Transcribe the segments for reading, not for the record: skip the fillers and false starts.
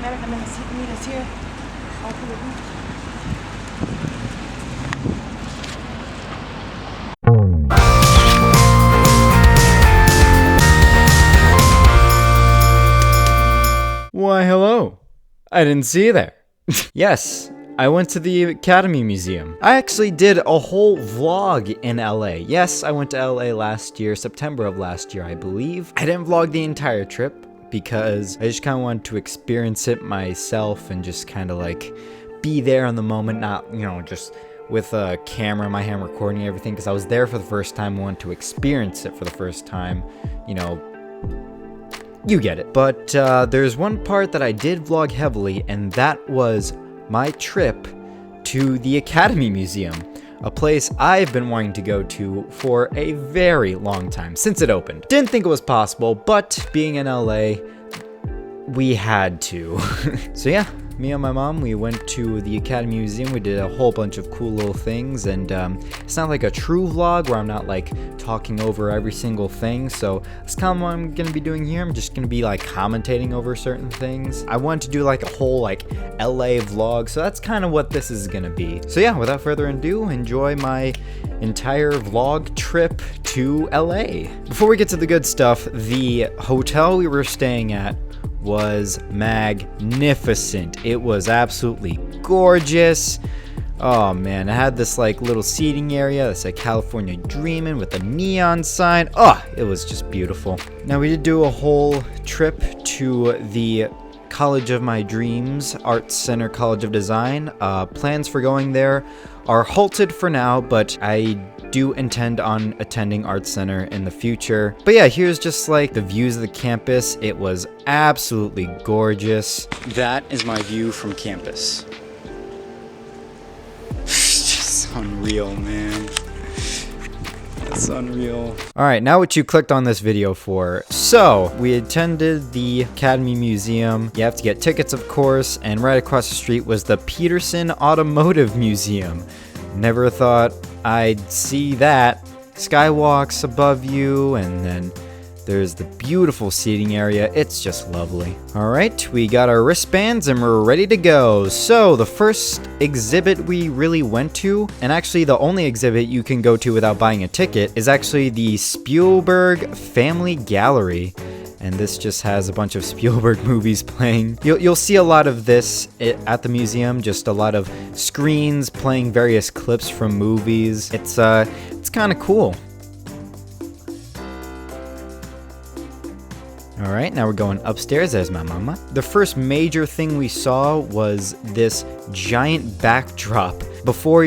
Mira, here. Why, hello. I didn't see you there. Yes, I went to the Academy Museum. I actually did a whole vlog in LA. Yes, I went to LA last year, September of last year, I believe. I didn't vlog the entire trip because I just kind of wanted to experience it myself and just kind of like be there in the moment, not, just with a camera in my hand recording everything, because I was there for the first time. I wanted to experience it for the first time, you get it. But there's one part that I did vlog heavily, and that was my trip to the Academy Museum, a place I've been wanting to go to for a very long time, since it opened. Didn't think it was possible, but being in LA, we had to. So yeah, me and my mom, we went to the Academy Museum. We did a whole bunch of cool little things, and it's not like a true vlog where I'm not like talking over every single thing, so that's kind of what I'm gonna be doing here. I'm just gonna be like commentating over certain things. I wanted to do like a whole like LA vlog, so that's kind of what this is gonna be. So yeah, without further ado, enjoy my entire vlog trip to LA. Before we get to the good stuff, the hotel we were staying at was magnificent. It was absolutely gorgeous. Oh man, it had this like little seating area that's like California Dreamin' with a neon sign. Oh, it was just beautiful. Now we did do a whole trip to the College of My Dreams, Arts Center College of Design. Plans for going there are halted for now, but I do intend on attending Arts Center in the future. But yeah, here's just like the views of the campus. It was absolutely gorgeous. That is my view from campus. It's just unreal, man. That's unreal. Alright, now what you clicked on this video for. So, we attended the Academy Museum. You have to get tickets, of course, and right across the street was the Peterson Automotive Museum. Never thought I'd see that. Skywalks above you, and then there's the beautiful seating area. It's just lovely. Alright, we got our wristbands and we're ready to go. So, the first exhibit we really went to, and actually the only exhibit you can go to without buying a ticket, is actually the Spielberg Family Gallery. And this just has a bunch of Spielberg movies playing. You'll see a lot of this at the museum, just a lot of screens playing various clips from movies. It's kind of cool. Alright, now we're going upstairs. There's my mama. The first major thing we saw was this giant backdrop. Before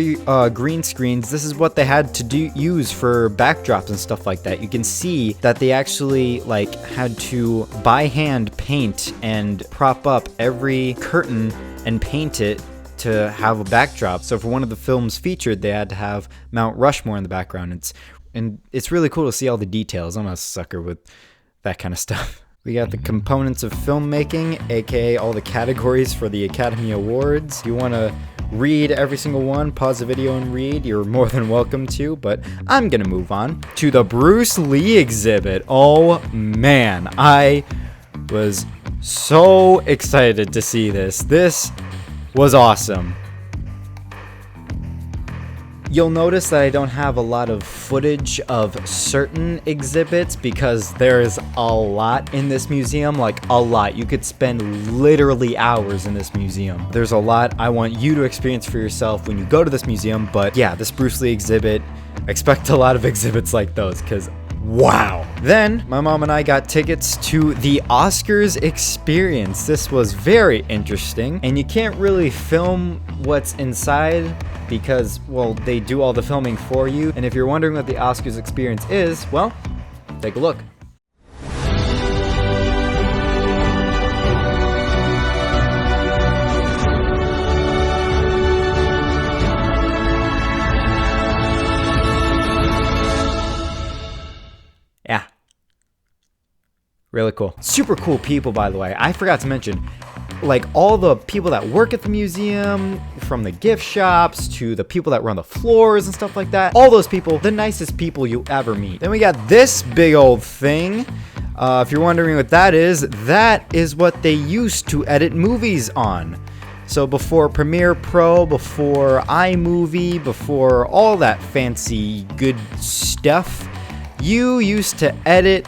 green screens, this is what they had to use for backdrops and stuff like that. You can see that they actually like had to by hand paint and prop up every curtain and paint it to have a backdrop. So for one of the films featured, they had to have Mount Rushmore in the background. It's really cool to see all the details. I'm a sucker with that kind of stuff. We got the components of filmmaking, aka all the categories for the Academy Awards. If you want to read every single one, pause the video and read, you're more than welcome to, but I'm gonna move on to the Bruce Lee exhibit. Oh man, I was so excited to see this. This was awesome. You'll notice that I don't have a lot of footage of certain exhibits because there's a lot in this museum, like a lot. You could spend literally hours in this museum. There's a lot I want you to experience for yourself when you go to this museum, but yeah, this Bruce Lee exhibit, expect a lot of exhibits like those because wow. Then my mom and I got tickets to the Oscars experience. This was very interesting, and you can't really film what's inside because, well, they do all the filming for you. And if you're wondering what the Oscars experience is, well, take a look. Yeah. Really cool. Super cool people, by the way. I forgot to mention, like, all the people that work at the museum, from the gift shops to the people that run the floors and stuff like that. All those people, the nicest people you'll ever meet. Then we got this big old thing. If you're wondering what that is what they used to edit movies on. So before Premiere Pro, before iMovie, before all that fancy good stuff, you used to edit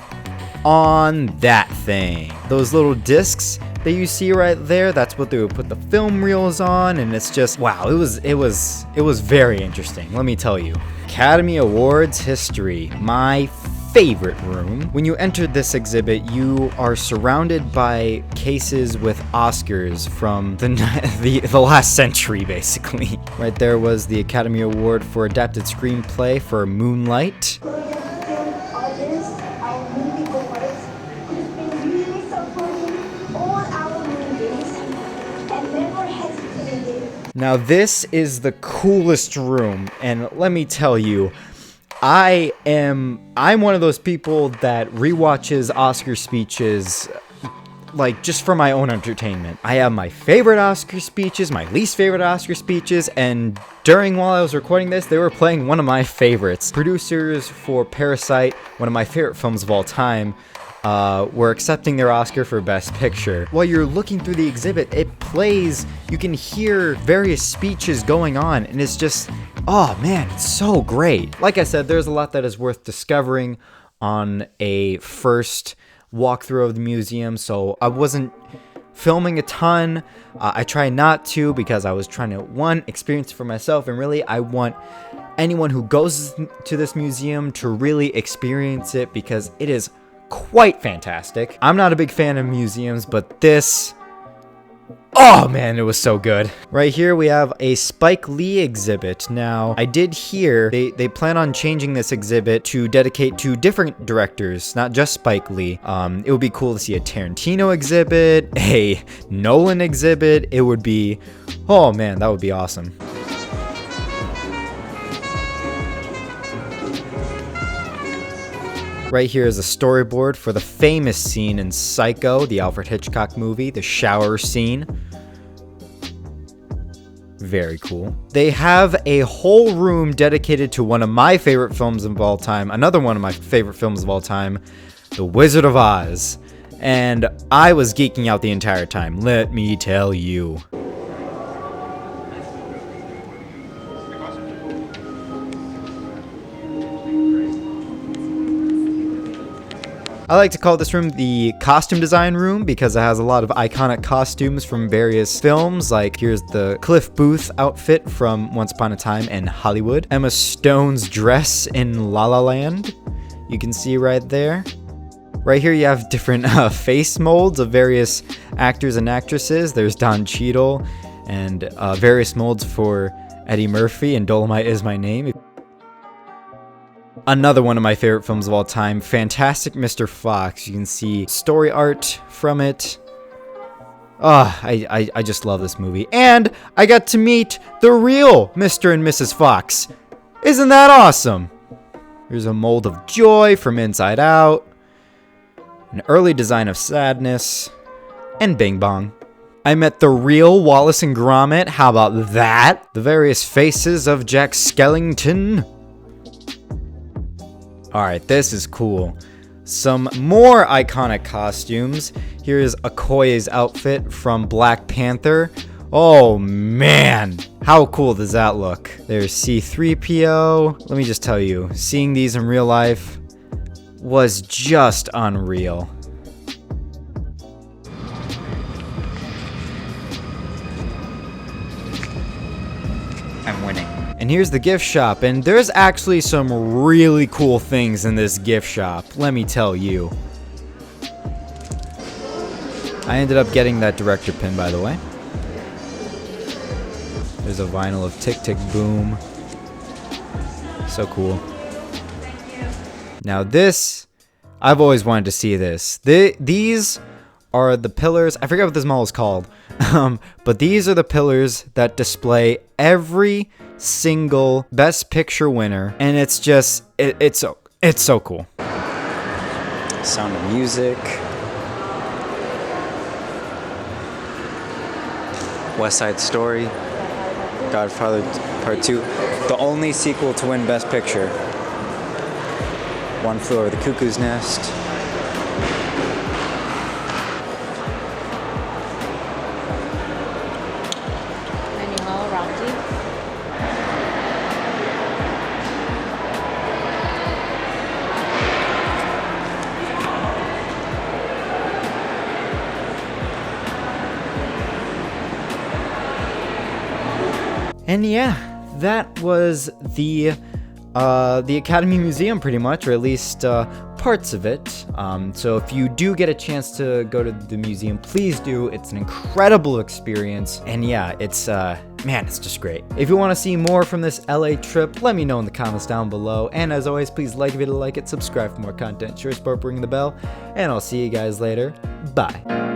on that thing. Those little discs that you see right there, that's what they would put the film reels on, and it's just, wow, it was very interesting, let me tell you. Academy Awards history, my favorite room. When you enter this exhibit, you are surrounded by cases with Oscars from the last century, basically. Right there was the Academy Award for Adapted Screenplay for Moonlight. Now this is the coolest room, and let me tell you, I'm one of those people that rewatches Oscar speeches like just for my own entertainment. I have my favorite Oscar speeches, my least favorite Oscar speeches, and while I was recording this, they were playing one of my favorites. Producers for Parasite, one of my favorite films of all time, were accepting their Oscar for Best Picture. While you're looking through the exhibit, it plays, you can hear various speeches going on, and it's just, oh man, it's so great. Like I said, there's a lot that is worth discovering on a first walkthrough of the museum, so I wasn't filming a ton. I try not to because I was trying to, one, experience it for myself, and really I want anyone who goes to this museum to really experience it because it is quite fantastic. I'm not a big fan of museums, but this, oh man, it was so good. Right here we have a Spike Lee exhibit. Now, I did hear they plan on changing this exhibit to dedicate to different directors, not just Spike Lee. It would be cool to see a Tarantino exhibit, a Nolan exhibit. It would be, oh man, that would be awesome. Right here is a storyboard for the famous scene in Psycho, the Alfred Hitchcock movie, the shower scene. Very cool. They have a whole room dedicated to one of my favorite films of all time, another one of my favorite films of all time, The Wizard of Oz. And I was geeking out the entire time, let me tell you. I like to call this room the costume design room because it has a lot of iconic costumes from various films. Like here's the Cliff Booth outfit from Once Upon a Time in Hollywood. Emma Stone's dress in La La Land. You can see right there. Right here you have different face molds of various actors and actresses. There's Don Cheadle and various molds for Eddie Murphy and Dolomite Is My Name. Another one of my favorite films of all time, Fantastic Mr. Fox. You can see story art from it. Oh, I just love this movie. And I got to meet the real Mr. and Mrs. Fox. Isn't that awesome? Here's a mold of Joy from Inside Out. An early design of Sadness. And Bing Bong. I met the real Wallace and Gromit. How about that? The various faces of Jack Skellington. Alright, this is cool. Some more iconic costumes. Here's Okoye's outfit from Black Panther. Oh man, how cool does that look? There's C-3PO. Let me just tell you, seeing these in real life was just unreal. I'm winning. And here's the gift shop, and there's actually some really cool things in this gift shop, let me tell you. I ended up getting that director pin, by the way. There's a vinyl of Tick Tick Boom. So cool. Now this, I've always wanted to see this. These are the pillars, I forget what this mall is called, but these are the pillars that display every single Best Picture winner, and it's just, it's so cool. Sound of Music. West Side Story. Godfather Part 2. The only sequel to win Best Picture. One Flew Over the Cuckoo's Nest. And yeah, that was the Academy Museum pretty much, or at least parts of it. So if you do get a chance to go to the museum, please do. It's an incredible experience. And yeah, it's man, it's just great. If you want to see more from this LA trip, let me know in the comments down below. And as always, please like the video, like it, subscribe for more content, share, support, ring the bell, and I'll see you guys later. Bye.